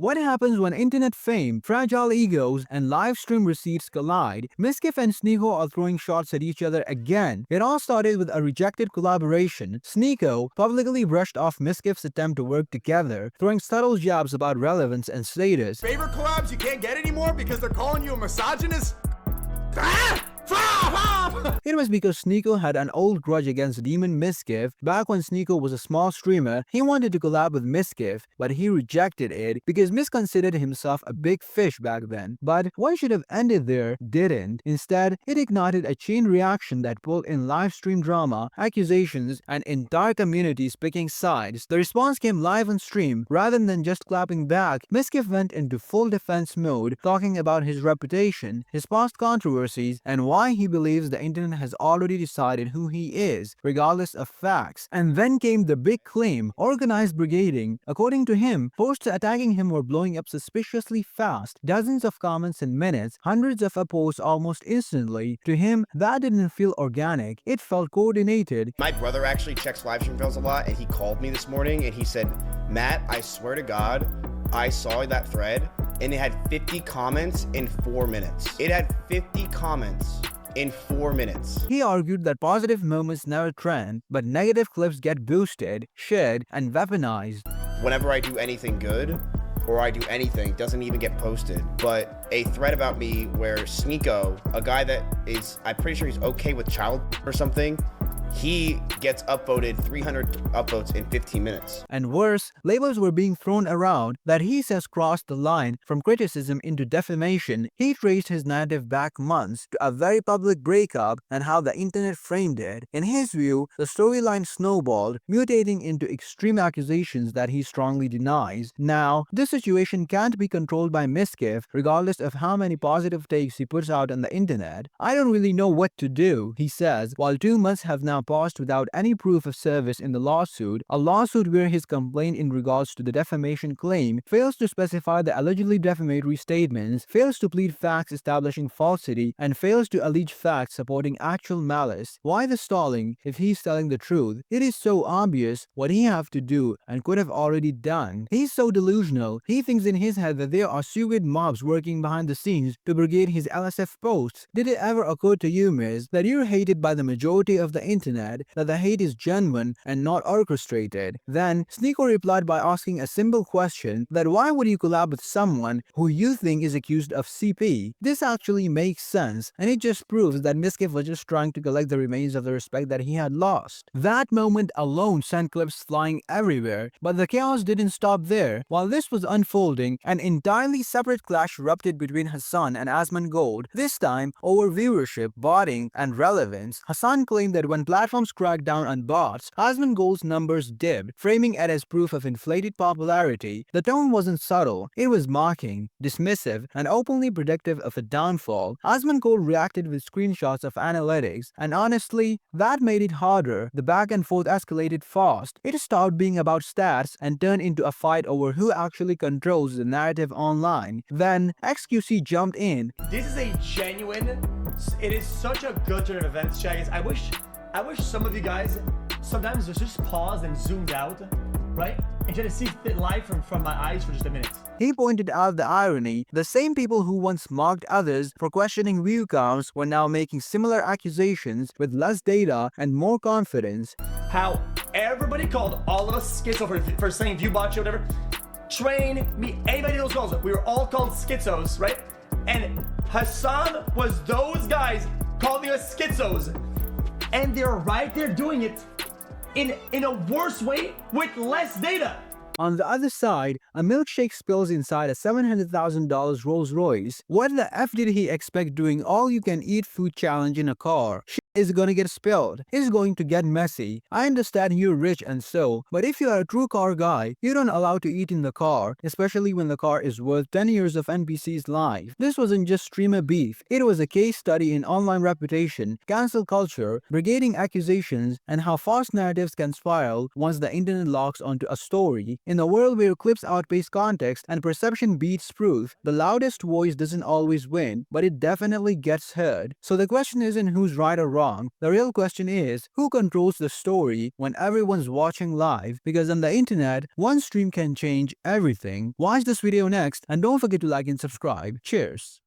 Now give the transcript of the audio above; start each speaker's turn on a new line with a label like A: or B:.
A: What happens when internet fame, fragile egos, and live stream receipts collide? Mizkif and Sneako are throwing shots at each other again. It all started with a rejected collaboration. Sneako publicly brushed off Mizkif's attempt to work together, throwing subtle jabs about relevance and status.
B: Favorite collabs you can't get anymore because they're calling you a misogynist?
A: It was because Sneako had an old grudge against Demon Mizkif. Back when Sneako was a small streamer, he wanted to collab with Mizkif, but he rejected it because Miz considered himself a big fish back then. But what should have ended there didn't. Instead, it ignited a chain reaction that pulled in live stream drama, accusations, and entire communities picking sides. The response came live on stream. Rather than just clapping back, Mizkif went into full defense mode, talking about his reputation, his past controversies, and why he believes the internet has already decided who he is, regardless of facts. And then came the big claim, organized brigading. According to him, posts attacking him were blowing up suspiciously fast, dozens of comments in minutes, hundreds of posts almost instantly. To him, that didn't feel organic, it felt coordinated.
C: My brother actually checks livestream fails a lot, and he called me this morning and he said, Matt, I swear to God, I saw that thread and it had 50 comments in 4 minutes. It had 50 comments in 4 minutes.
A: He argued that positive moments never trend, but negative clips get boosted, shared, and weaponized.
C: Whenever I do anything good, or I do anything, doesn't even get posted. But a thread about me where Sneako, a guy that is, I'm pretty sure he's okay with child or something, he gets upvoted 300 upvotes in 15 minutes.
A: And worse, labels were being thrown around that he says crossed the line from criticism into defamation. He traced his narrative back months to a very public breakup and how the internet framed it. In his view, the storyline snowballed, mutating into extreme accusations that he strongly denies. Now, this situation can't be controlled by Mizkif, regardless of how many positive takes he puts out on the internet. I don't really know what to do, he says, while 2 months have now paused without any proof of service in the lawsuit, a lawsuit where his complaint in regards to the defamation claim fails to specify the allegedly defamatory statements, fails to plead facts establishing falsity, and fails to allege facts supporting actual malice. Why the stalling if he's telling the truth? It is so obvious what he have to do and could have already done. He's so delusional, he thinks in his head that there are secret mobs working behind the scenes to brigade his LSF posts. Did it ever occur to you, Miz, that you're hated by the majority of the internet, that the hate is genuine and not orchestrated? Then, Sneako replied by asking a simple question, that why would you collab with someone who you think is accused of CP? This actually makes sense, and it just proves that Mizkif was just trying to collect the remains of the respect that he had lost. That moment alone sent clips flying everywhere, but the chaos didn't stop there. While this was unfolding, an entirely separate clash erupted between Hassan and Asmongold, this time over viewership, botting, and relevance. Hassan claimed that when platforms cracked down on bots, Asmongold's numbers dipped, framing it as proof of inflated popularity. The tone wasn't subtle, it was mocking, dismissive, and openly predictive of a downfall. Asmongold reacted with screenshots of analytics, and honestly, that made it harder. The back and forth escalated fast. It stopped being about stats and turned into a fight over who actually controls the narrative online. Then, XQC jumped in.
D: This is a genuine, it is such a good turn of events, Chagas. I wish some of you guys sometimes just paused and zoomed out, right? And try to see it live from my eyes for just a minute.
A: He pointed out the irony. The same people who once mocked others for questioning view counts were now making similar accusations with less data and more confidence.
D: How everybody called all of us schizo for saying view botch or whatever. Train me, anybody those calls, we were all called schizos, right? And Hassan was those guys calling us schizos. And they're right there doing it in a worse way with less data.
A: On the other side, a milkshake spills inside a $700,000 Rolls Royce. What the F did he expect doing all-you-can-eat food challenge in a car? Shit is gonna get spilled. It's going to get messy. I understand you're rich and so, but if you're a true car guy, you don't allow to eat in the car, especially when the car is worth 10 years of NPC's life. This wasn't just streamer beef. It was a case study in online reputation, cancel culture, brigading accusations, and how false narratives can spiral once the internet locks onto a story. In a world where clips outpace context and perception beats proof, the loudest voice doesn't always win, but it definitely gets heard. So the question isn't who's right or wrong. The real question is who controls the story when everyone's watching live, because on the internet, one stream can change everything. Watch this video next and don't forget to like and subscribe. Cheers.